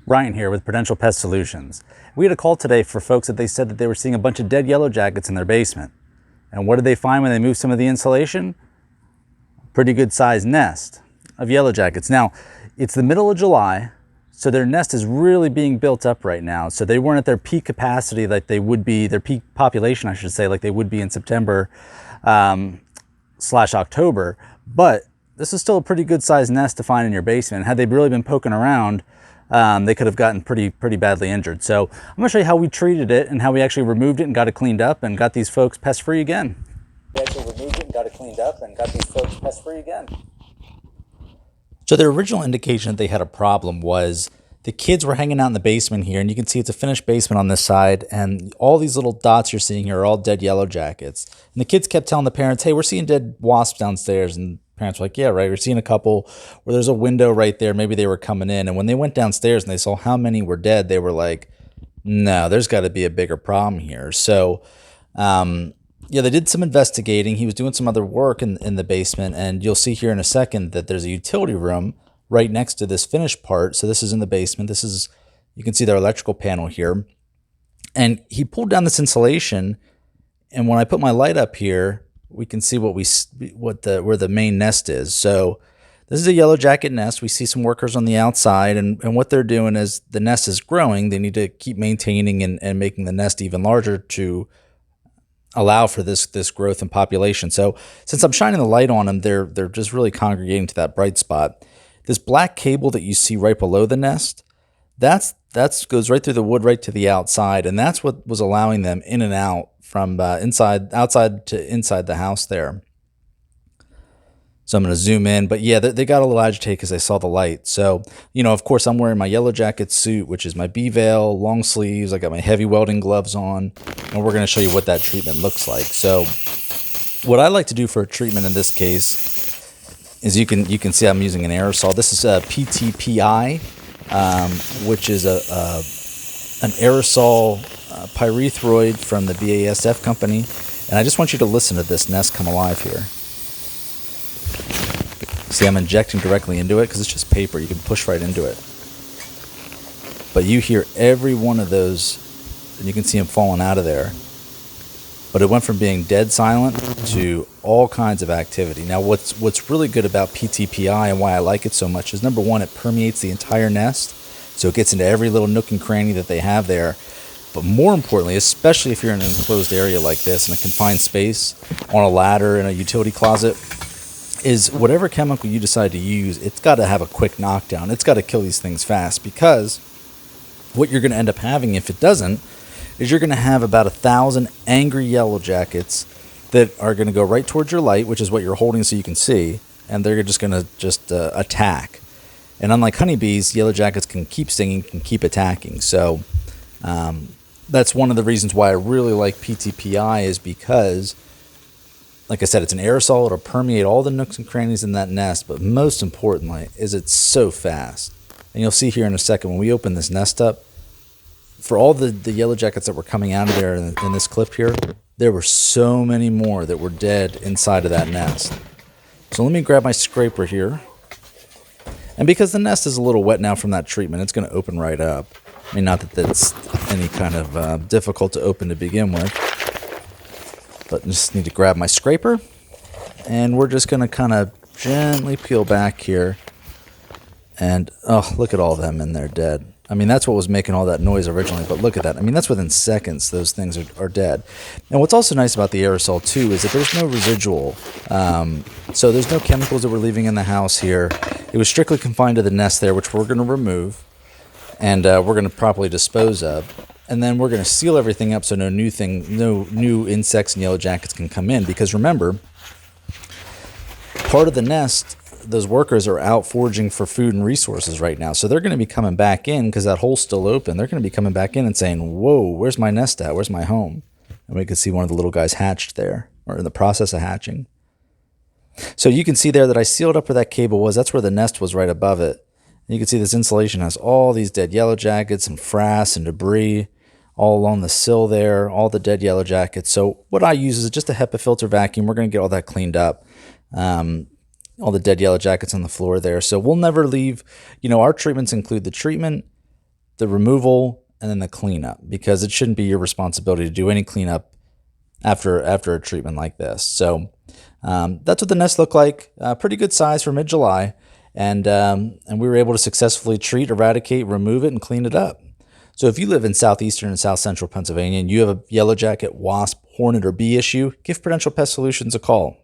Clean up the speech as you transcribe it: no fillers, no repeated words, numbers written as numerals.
Ryan here with Prudential Pest Solutions. We had a call today for folks that they said that they were seeing a bunch of dead yellow jackets in their basement. And what did they find when they moved some of the insulation? Pretty good sized nest of yellow jackets. Now, it's the middle of July, so their nest is really being built up right now. So they weren't at their peak capacity like they would be, their peak population, I should say, like they would be in September slash October. But this is still a pretty good sized nest to find in your basement. Had they really been poking around, they could have gotten pretty badly injured. So I'm gonna show you how we treated it and how we actually removed it and got it cleaned up and got these folks pest free again. We actually removed it and got it cleaned up and got these folks pest free again. So their original indication that they had a problem was the kids were hanging out in the basement here, and you can see it's a finished basement on this side, and all these little dots you're seeing here are all dead yellow jackets. And the kids kept telling the parents, hey, we're seeing dead wasps downstairs, and parents were like, yeah, right, we're seeing a couple where there's a window right there. Maybe they were coming in. And when they went downstairs and they saw how many were dead, they were like, no, there's got to be a bigger problem here. So, yeah, they did some investigating. He was doing some other work in the basement. And you'll see here in a second that there's a utility room right next to this finished part. So this is in the basement. This is, you can see their electrical panel here. And he pulled down this insulation. And when I put my light up here, we can see where the main nest is. So this is a yellow jacket nest. We see some workers on the outside, and what they're doing is the nest is growing. They need to keep maintaining and making the nest even larger to allow for this growth in population. So since I'm shining the light on them, they're just really congregating to that bright spot. This black cable that you see right below the nest, that goes right through the wood right to the outside, and that's what was allowing them in and out from outside to inside the house there. So I'm going to zoom in, but yeah, they got a little agitated because they saw the light. So, you know, of course, I'm wearing my yellow jacket suit, which is my B-veil, long sleeves. I got my heavy welding gloves on, and we're going to show you what that treatment looks like. So what I like to do for a treatment in this case is you can see I'm using an aerosol. This is a PTPI, which is an aerosol pyrethroid from the BASF company. And I just want you to listen to this nest come alive here. See, I'm injecting directly into it because it's just paper. You can push right into it. But you hear every one of those, and you can see them falling out of there. But it went from being dead silent to all kinds of activity. Now, what's really good about PTPI and why I like it so much is, number one, it permeates the entire nest. So it gets into every little nook and cranny that they have there. But more importantly, especially if you're in an enclosed area like this, in a confined space, on a ladder, in a utility closet, is whatever chemical you decide to use, it's got to have a quick knockdown. It's got to kill these things fast, because what you're going to end up having, if it doesn't, is you're going to have about 1,000 angry yellow jackets that are going to go right towards your light, which is what you're holding so you can see, and they're just going to attack. And unlike honeybees, yellow jackets can keep stinging, can keep attacking. So that's one of the reasons why I really like PTPI, is because, like I said, it's an aerosol. It'll permeate all the nooks and crannies in that nest. But most importantly is it's so fast. And you'll see here in a second when we open this nest up, for all the yellow jackets that were coming out of there in this clip here, there were so many more that were dead inside of that nest. So let me grab my scraper here. And because the nest is a little wet now from that treatment, it's going to open right up. I mean, not that that's any kind of difficult to open to begin with. But I just need to grab my scraper. And we're just going to kind of gently peel back here. And, oh, look at all of them in there dead. I mean, that's what was making all that noise originally, but look at that. I mean, that's within seconds those things are dead. And what's also nice about the aerosol, too, is that there's no residual. So there's no chemicals that we're leaving in the house here. It was strictly confined to the nest there, which we're going to remove, and we're going to properly dispose of. And then we're going to seal everything up so no new insects and yellow jackets can come in. Because remember, part of the nest, those workers are out foraging for food and resources right now. So they're going to be coming back in because that hole's still open. They're going to be coming back in and saying, whoa, where's my nest at? Where's my home? And we can see one of the little guys hatched there, or in the process of hatching. So you can see there that I sealed up where that cable was. That's where the nest was, right above it. And you can see this insulation has all these dead yellow jackets and frass and debris all along the sill there, all the dead yellow jackets. So what I use is just a HEPA filter vacuum. We're going to get all that cleaned up. All the dead yellow jackets on the floor there. So we'll never leave, our treatments include the treatment, the removal, and then the cleanup, because it shouldn't be your responsibility to do any cleanup after a treatment like this. So that's what the nest looked like. Pretty good size for mid-July, and we were able to successfully treat, eradicate, remove it, and clean it up. So if you live in southeastern and south central Pennsylvania and you have a yellow jacket, wasp, hornet, or bee issue, give Prudential Pest Solutions a call.